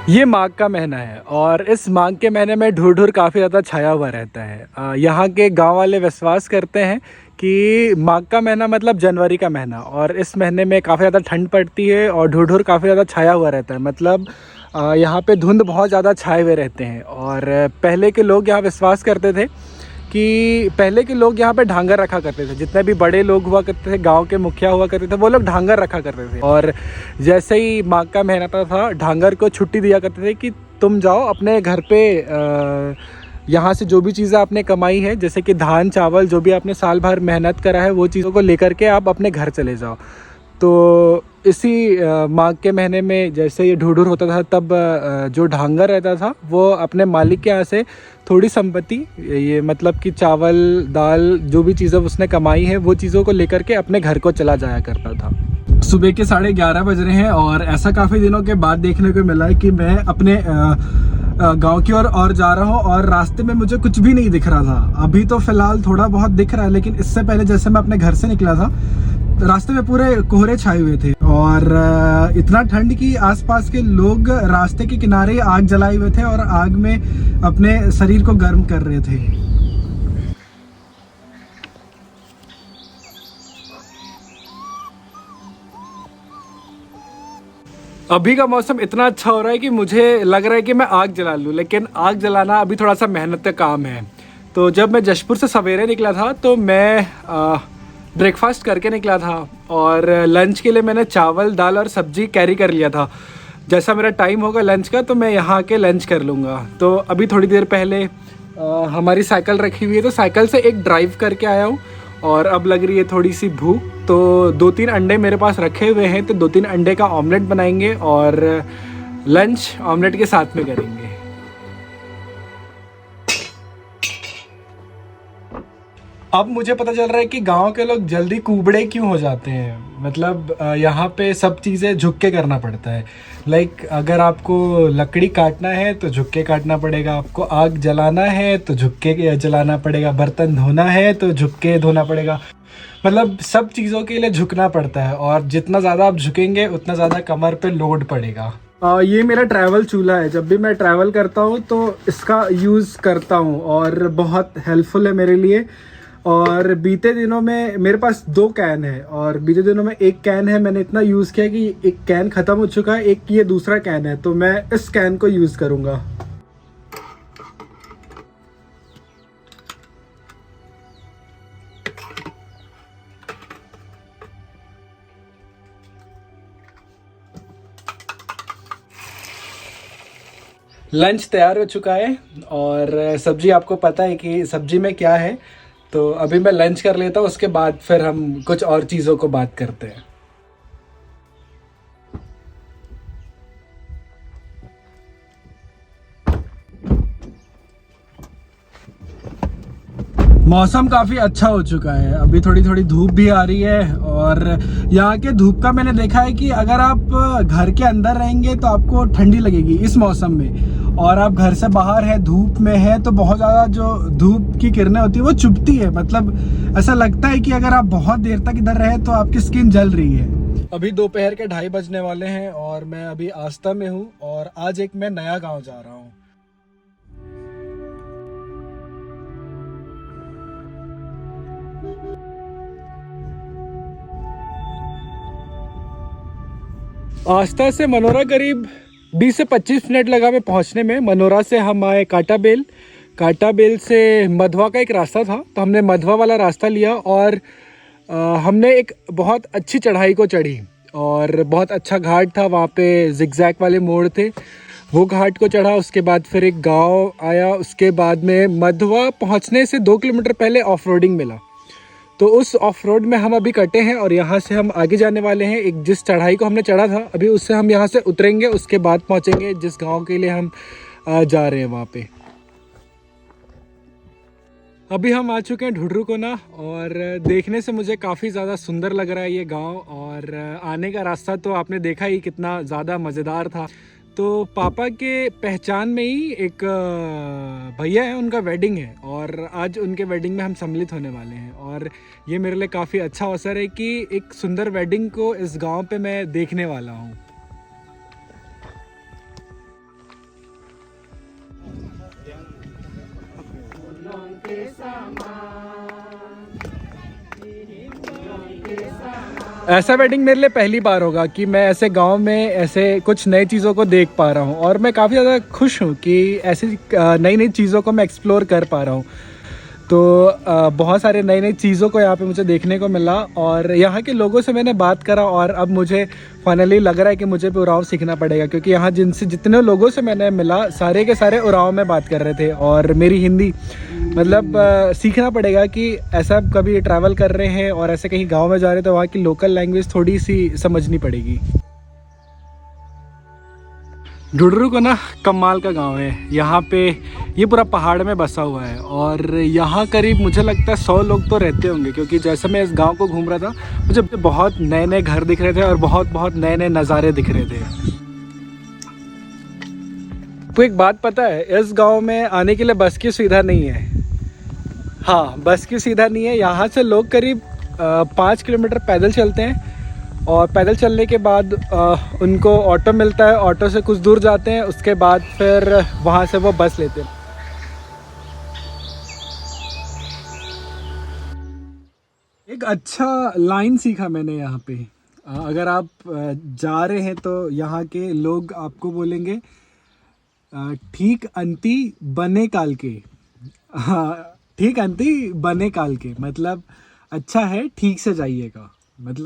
ये माघ का महीना है और इस माघ के महीने में ढूर काफ़ी ज़्यादा छाया हुआ रहता है। यहाँ के गांव वाले विश्वास करते हैं कि माघ का महीना मतलब जनवरी का महीना, और इस महीने में काफ़ी ज़्यादा ठंड पड़ती है और ढूर काफ़ी ज़्यादा छाया हुआ रहता है। मतलब यहाँ पे धुंध बहुत ज़्यादा छाए हुए रहते हैं। और पहले के लोग यहाँ विश्वास करते थे कि पहले के लोग यहाँ पे ढांगर रखा करते थे। जितने भी बड़े लोग हुआ करते थे, गांव के मुखिया हुआ करते थे, वो लोग ढांगर रखा करते थे। और जैसे ही माघ का महीना था, ढांगर को छुट्टी दिया करते थे कि तुम जाओ अपने घर पे, यहाँ से जो भी चीज़ें आपने कमाई है, जैसे कि धान चावल, जो भी आपने साल भर मेहनत करा है, वो चीज़ों को लेकर के आप अपने घर चले जाओ। तो इसी माघ के महीने में जैसे ये ढूढूर होता था, तब जो ढांगर रहता था वो अपने मालिक के यहाँ से थोड़ी संपत्ति, ये मतलब कि चावल दाल जो भी चीज़ें उसने कमाई है, वो चीज़ों को लेकर के अपने घर को चला जाया करता था। सुबह के 11:30 बज रहे हैं और ऐसा काफ़ी दिनों के बाद देखने को मिला है कि मैं अपने गांव की और जा रहा हूँ और रास्ते में मुझे कुछ भी नहीं दिख रहा था। अभी तो फिलहाल थोड़ा बहुत दिख रहा है, लेकिन इससे पहले जैसे मैं अपने घर से निकला था, रास्ते में पूरे कोहरे छाए हुए थे और इतना ठंड कि आसपास के लोग रास्ते के किनारे आग जलाए हुए थे और आग में अपने शरीर को गर्म कर रहे थे। अभी का मौसम इतना अच्छा हो रहा है कि मुझे लग रहा है कि मैं आग जला लूँ, लेकिन आग जलाना अभी थोड़ा सा मेहनत का काम है। तो जब मैं जशपुर से सवेरे निकला था तो मैं ब्रेकफास्ट करके निकला था और लंच के लिए मैंने चावल दाल और सब्जी कैरी कर लिया था। जैसा मेरा टाइम होगा लंच का तो मैं यहाँ के लंच कर लूँगा। तो अभी थोड़ी देर पहले हमारी साइकिल रखी हुई है, तो साइकिल से एक ड्राइव करके आया हूँ और अब लग रही है थोड़ी सी भूख। तो 2-3 अंडे मेरे पास रखे हुए हैं, तो 2-3 अंडे का ऑमलेट बनाएंगे और लंच ऑमलेट के साथ में करेंगे। अब मुझे पता चल रहा है कि गांव के लोग जल्दी कुबड़े क्यों हो जाते हैं। मतलब यहाँ पे सब चीज़ें झुक के करना पड़ता है। लाइक अगर आपको लकड़ी काटना है तो झुक के काटना पड़ेगा, आपको आग जलाना है तो झुक के जलाना पड़ेगा, बर्तन धोना है तो झुक के धोना पड़ेगा। मतलब सब चीज़ों के लिए झुकना पड़ता है और जितना ज़्यादा आप झुकेंगे उतना ज़्यादा कमर पे लोड पड़ेगा। ये मेरा ट्रैवल चूल्हा है। जब भी मैं ट्रैवल करता हूँ तो इसका यूज़ करता हूँ और बहुत हेल्पफुल है मेरे लिए। और बीते दिनों में मेरे पास 2 कैन है और बीते दिनों में 1 कैन है, मैंने इतना यूज़ किया कि 1 कैन ख़त्म हो चुका है, एक ये दूसरा कैन है, तो मैं इस कैन को यूज़ करूँगा। लंच तैयार हो चुका है और सब्जी आपको पता है कि सब्जी में क्या है। तो अभी मैं लंच कर लेता हूँ, उसके बाद फिर हम कुछ और चीज़ों को बात करते हैं। मौसम काफ़ी अच्छा हो चुका है, अभी थोड़ी थोड़ी धूप भी आ रही है। और यहाँ के धूप का मैंने देखा है कि अगर आप घर के अंदर रहेंगे तो आपको ठंडी लगेगी इस मौसम में, और आप घर से बाहर है धूप में है तो बहुत ज़्यादा जो धूप की किरणें होती है वो चुभती है। मतलब ऐसा लगता है कि अगर आप बहुत देर तक इधर रहे तो आपकी स्किन जल रही है। अभी दोपहर के 2:30 बजने वाले हैं और मैं अभी आस्था में हूँ और आज एक मैं नया गाँव जा रहा हूँ। आस्था से मनोरा करीब 20 से 25 मिनट लगा मैं पहुंचने में। मनोरा से हम आए काटाबेल, काटाबेल से मधवा का एक रास्ता था, तो हमने मधवा वाला रास्ता लिया और हमने एक बहुत अच्छी चढ़ाई को चढ़ी और बहुत अच्छा घाट था, वहाँ पे जिगजैग वाले मोड़ थे, वो घाट को चढ़ा। उसके बाद फिर एक गांव आया, उसके बाद में मधवा पहुँचने से 2 किलोमीटर पहले ऑफ रोडिंग मिला। तो उस ऑफ रोड में हम अभी कटे हैं और यहाँ से हम आगे जाने वाले हैं। एक जिस चढ़ाई को हमने चढ़ा था अभी उससे हम यहाँ से उतरेंगे, उसके बाद पहुँचेंगे जिस गांव के लिए हम जा रहे हैं वहाँ पे। अभी हम आ चुके हैं ढूढरू कोना और देखने से मुझे काफ़ी ज़्यादा सुंदर लग रहा है ये गांव। और आने का रास्ता तो आपने देखा ही कितना ज़्यादा मज़ेदार था। तो पापा के पहचान में ही एक भैया है, उनका वेडिंग है और आज उनके वेडिंग में हम सम्मिलित होने वाले हैं। और ये मेरे लिए काफ़ी अच्छा अवसर है कि एक सुंदर वेडिंग को इस गांव पे मैं देखने वाला हूँ। ऐसा वेडिंग मेरे लिए पहली बार होगा कि मैं ऐसे गांव में ऐसे कुछ नई चीज़ों को देख पा रहा हूँ, और मैं काफ़ी ज़्यादा खुश हूँ कि ऐसी नई नई चीज़ों को मैं एक्सप्लोर कर पा रहा हूँ। तो बहुत सारे नई नई चीज़ों को यहाँ पे मुझे देखने को मिला, और यहाँ के लोगों से मैंने बात करा, और अब मुझे फाइनली लग रहा है कि मुझे भी उरांव सीखना पड़ेगा, क्योंकि यहाँ जितने लोगों से मैंने मिला सारे के सारे उरांव में बात कर रहे थे, और मेरी हिंदी मतलब सीखना पड़ेगा कि ऐसा कभी ट्रैवल कर रहे हैं और ऐसे कहीं गाँव में जा रहे हैं तो वहाँ की लोकल लैंग्वेज थोड़ी सी समझनी पड़ेगी। ढूढरू को ना कमाल का गांव है। यहाँ पे ये पूरा पहाड़ में बसा हुआ है, और यहाँ करीब मुझे लगता है 100 लोग तो रहते होंगे, क्योंकि जैसे मैं इस गांव को घूम रहा था मुझे बहुत नए नए घर दिख रहे थे और बहुत बहुत नए नए नज़ारे दिख रहे थे। तो एक बात पता है, इस गांव में आने के लिए बस की सुविधा नहीं है। हाँ, बस की सुविधा नहीं है। यहाँ से लोग करीब 5 किलोमीटर पैदल चलते हैं, और पैदल चलने के बाद उनको ऑटो मिलता है, ऑटो से कुछ दूर जाते हैं, उसके बाद फिर वहाँ से वो बस लेते हैं। एक अच्छा लाइन सीखा मैंने यहाँ पे। अगर आप जा रहे हैं तो यहाँ के लोग आपको बोलेंगे ठीक अंती बने काल के। हाँ, ठीक अंती बने काल के मतलब अच्छा है, ठीक से जाइएगा मतलब।